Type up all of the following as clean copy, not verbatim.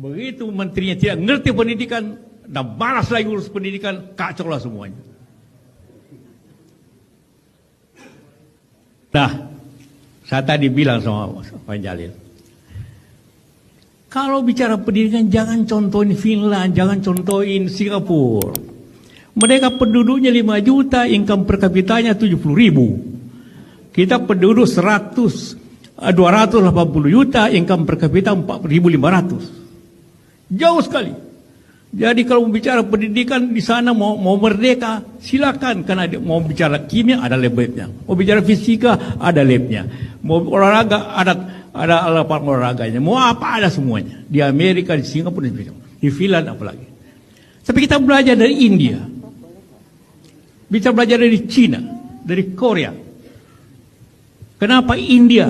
Begitu menterinya tidak ngerti pendidikan dan malas lagi urus pendidikan, kacau lah semuanya. Nah, saya tadi bilang sama Pak Jalil, kalau bicara pendidikan jangan contohin Finland, jangan contohin Singapura. Mereka penduduknya 5 juta, income per kapitanya 70 ribu. Kita penduduk 280 juta, income per kapita 4.500. Jauh sekali. Jadi kalau bicara pendidikan di sana mau merdeka, silakan. Karena mau bicara kimia ada labnya, mau bicara fisika ada labnya, mau olahraga ada lapangan olahraganya, mau apa ada semuanya. Di Amerika, di Singapura, di Finland apalagi. Tapi kita belajar dari India, bisa belajar dari Cina, dari Korea. Kenapa India?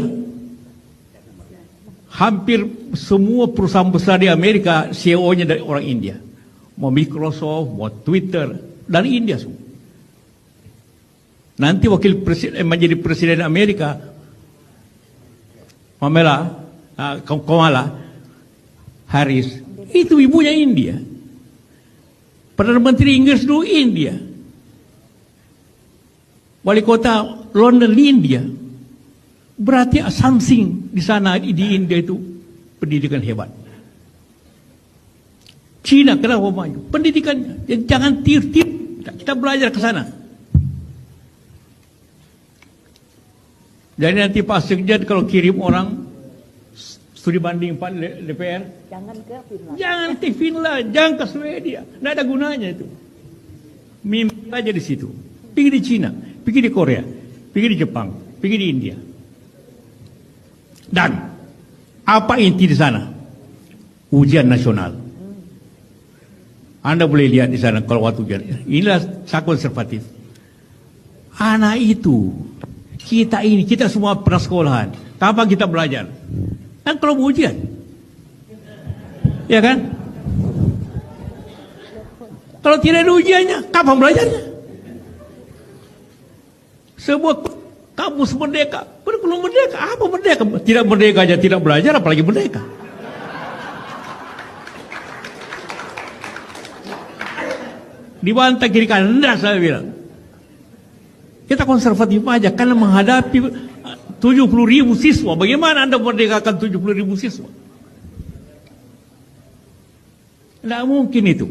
Hampir semua perusahaan besar di Amerika CEO-nya dari orang India. Mau Microsoft, mau Twitter, dari India semua. Nanti wakil presiden menjadi presiden Amerika, Kamala Harris, itu ibunya India. Perdana Menteri Inggris dulu India. Wali kota London di India. Berarti something di sana di India itu pendidikan hebat. Cina kenapa maju? Pendidikannya. Jangan tiru-tiru. Kita belajar ke sana. Jadi nanti Pak Sekjen kalau kirim orang studi banding Pak DPR, jangan ke Finland. Jangan ke Finland, jangan ke Swedia. Tidak ada gunanya itu. Mimpi aja di situ. Pergi di Cina, pergi di Korea, pergi di Jepang, pergi di India. Dan apa inti di sana? Ujian nasional. Anda boleh lihat di sana kalau waktu ujian. Inilah saya konservatif. Anak itu, kita semua pernah sekolahan. Kapan kita belajar? Kan kalau mau ujian. Ya kan? Kalau tidak ada ujiannya, kapan belajarnya? Sebuah kampus merdeka, kurikulum merdeka, apa merdeka? Tidak merdeka aja tidak belajar, apalagi merdeka. Dibantah kiri kanan, enggak saya bilang. Kita konservatif aja, karena menghadapi 70.000 siswa. Bagaimana Anda merdekakan 70.000 siswa? Tidak mungkin itu.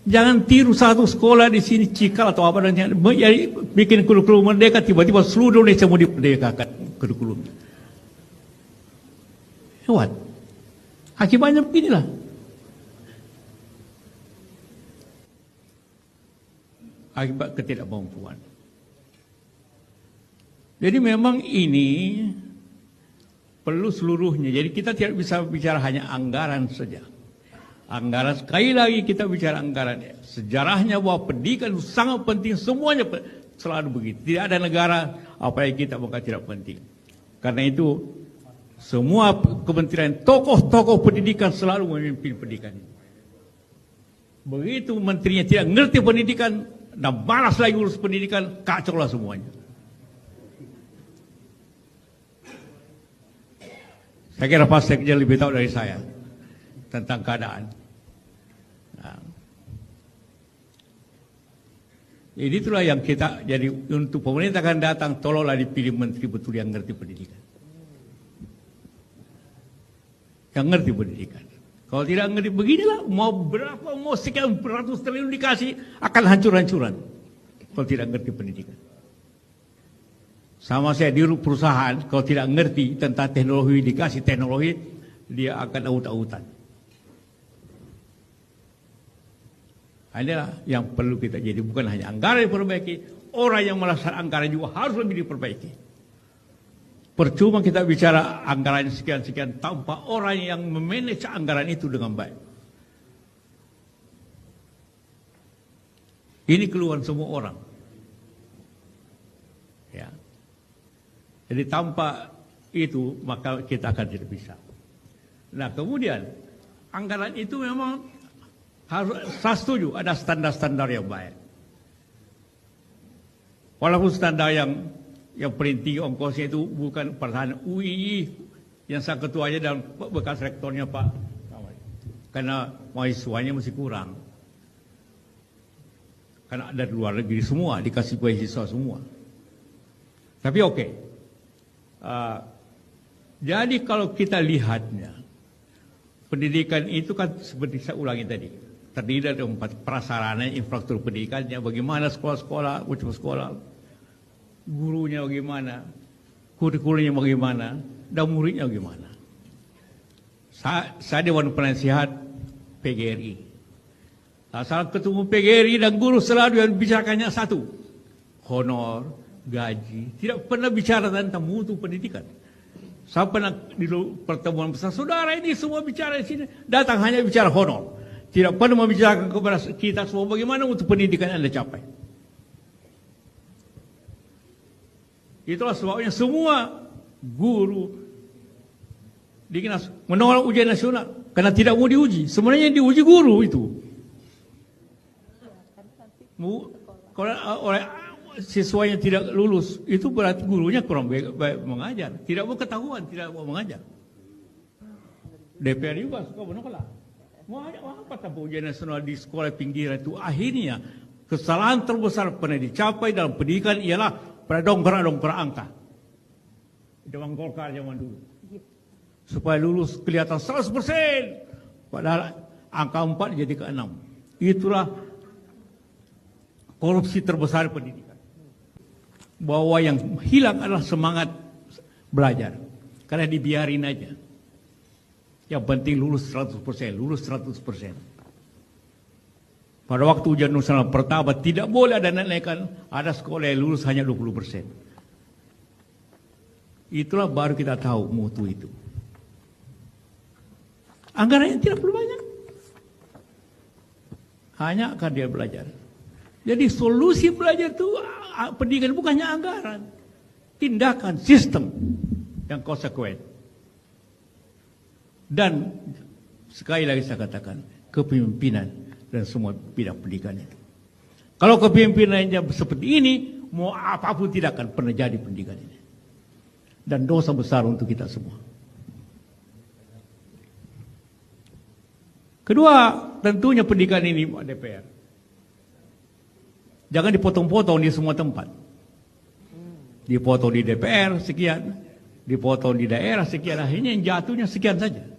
Jangan tiru satu sekolah di sini Cikal atau apa dan bikin kurikulum merdeka, tiba-tiba seluruh Indonesia mau dimerdekakan kurikulumnya. Hebat. Akibatnya beginilah. Akibat ketidakmampuan. Jadi memang ini perlu seluruhnya. Jadi kita tidak bisa bicara hanya anggaran saja. Anggaran, sekali lagi kita bicara anggaran. Sejarahnya bahwa pendidikan itu sangat penting, semuanya selalu begitu. Tidak ada negara apa yang kita maka tidak penting. Karena itu semua kementerian, tokoh-tokoh pendidikan selalu memimpin pendidikan. Begitu menterinya tidak ngerti pendidikan dan malas lagi urus pendidikan, kacau lah semuanya. Saya kira Pak Sekjen lebih tahu dari saya tentang keadaan. Nah, jadi itulah yang kita, jadi untuk pemerintah akan datang, tolonglah dipilih menteri betul yang ngerti pendidikan. Yang ngerti pendidikan. Kalau tidak ngerti beginilah, mau sekian beratus triliun dikasih, akan hancur-hancuran. Kalau tidak ngerti pendidikan. Sama saya di perusahaan, kalau tidak ngerti tentang teknologi, dikasih teknologi, dia akan aut-autan. Inilah yang perlu kita jadi, bukan hanya anggaran diperbaiki, orang yang melaksanakan anggaran juga harus lebih diperbaiki. Percuma kita bicara anggaran sekian-sekian tanpa orang yang memanage anggaran itu dengan baik. Ini keluhan semua orang. Ya. Jadi tanpa itu maka kita akan tidak bisa. Nah kemudian anggaran itu memang harus, saya setuju ada standar-standar yang baik. Walaupun standar yang paling tinggi ongkosnya itu bukan pertahanan UII, yang saya ketuanya dan bekas rektornya Pak. Karena mahasiswanya masih kurang. Karena dari luar negeri semua, dikasih beasiswa semua. Tapi oke. Jadi kalau kita lihatnya, pendidikan itu kan seperti saya ulangi tadi, terdiri dari 4 prasarana, infrastruktur pendidikannya, bagaimana sekolah-sekolah, ucap sekolah, gurunya bagaimana, kurikulumnya bagaimana, dan muridnya bagaimana. Saya Dewan Penasihat PGRI. Salah ketemu PGRI dan guru selalu yang bicarakannya satu, honor, gaji. Tidak pernah bicara tentang mutu pendidikan. Saya pernah di pertemuan besar, saudara ini semua bicara di sini, datang hanya bicara honor. Tidak pernah membicarakan kepada kita semua bagaimana untuk pendidikan yang Anda capai. Itulah sebabnya semua guru menolak ujian nasional karena tidak mau diuji. Sebenarnya yang diuji guru itu. Kalau oleh siswanya tidak lulus, itu berarti gurunya kurang baik mengajar. Tidak mau ketahuan, tidak mau mengajar. DPR juga suka menolak. Mau apa tanpa ujian nasional di sekolah pinggiran itu? Akhirnya kesalahan terbesar pernah dicapai dalam pendidikan ialah pada dongkrak angka. Zaman Golkar zaman dulu. Supaya lulus kelihatan 100%. Padahal angka 4 jadi ke 6. Itulah korupsi terbesar pendidikan. Bahwa yang hilang adalah semangat belajar. Karena dibiarin aja. Yang penting lulus 100%, lulus 100%. Pada waktu ujian nasional pertama tidak boleh ada naikkan, ada sekolah yang lulus hanya 20%. Itulah baru kita tahu mutu itu. Anggarannya tidak perlu banyak. Hanya akan dia belajar. Jadi solusi belajar itu pendidikan bukannya anggaran. Tindakan, sistem yang konsekuen. Dan sekali lagi saya katakan, kepemimpinan dan semua bidang pendidikan itu. Kalau kepemimpinannya seperti ini, mau apapun tidak akan pernah jadi pendidikan ini. Dan dosa besar untuk kita semua. Kedua, tentunya pendidikan ini DPR. Jangan dipotong-potong di semua tempat. Dipotong di DPR sekian, dipotong di daerah sekian, akhirnya yang jatuhnya sekian saja.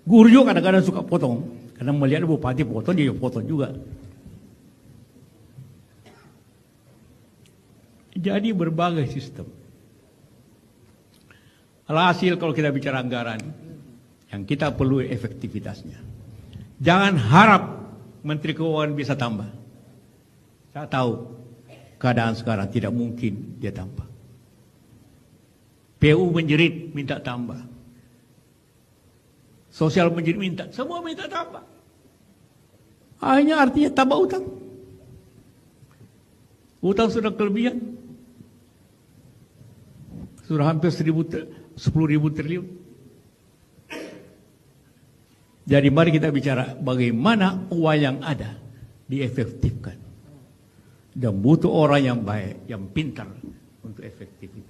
Guru juga kadang-kadang suka potong, karena melihat bupati potong, dia potong juga. Jadi berbagai sistem. Alhasil kalau kita bicara anggaran, yang kita perlu efektivitasnya. Jangan harap Menteri Keuangan bisa tambah. Saya tahu keadaan sekarang tidak mungkin dia tambah. PU menjerit minta tambah. Sosial menjerit minta, semua minta tambah. Akhirnya artinya tambah utang. Utang sudah kelebihan. Sudah hampir 10.000 triliun. Jadi mari kita bicara bagaimana uang yang ada diefektifkan. Dan butuh orang yang baik, yang pintar untuk efektivitas.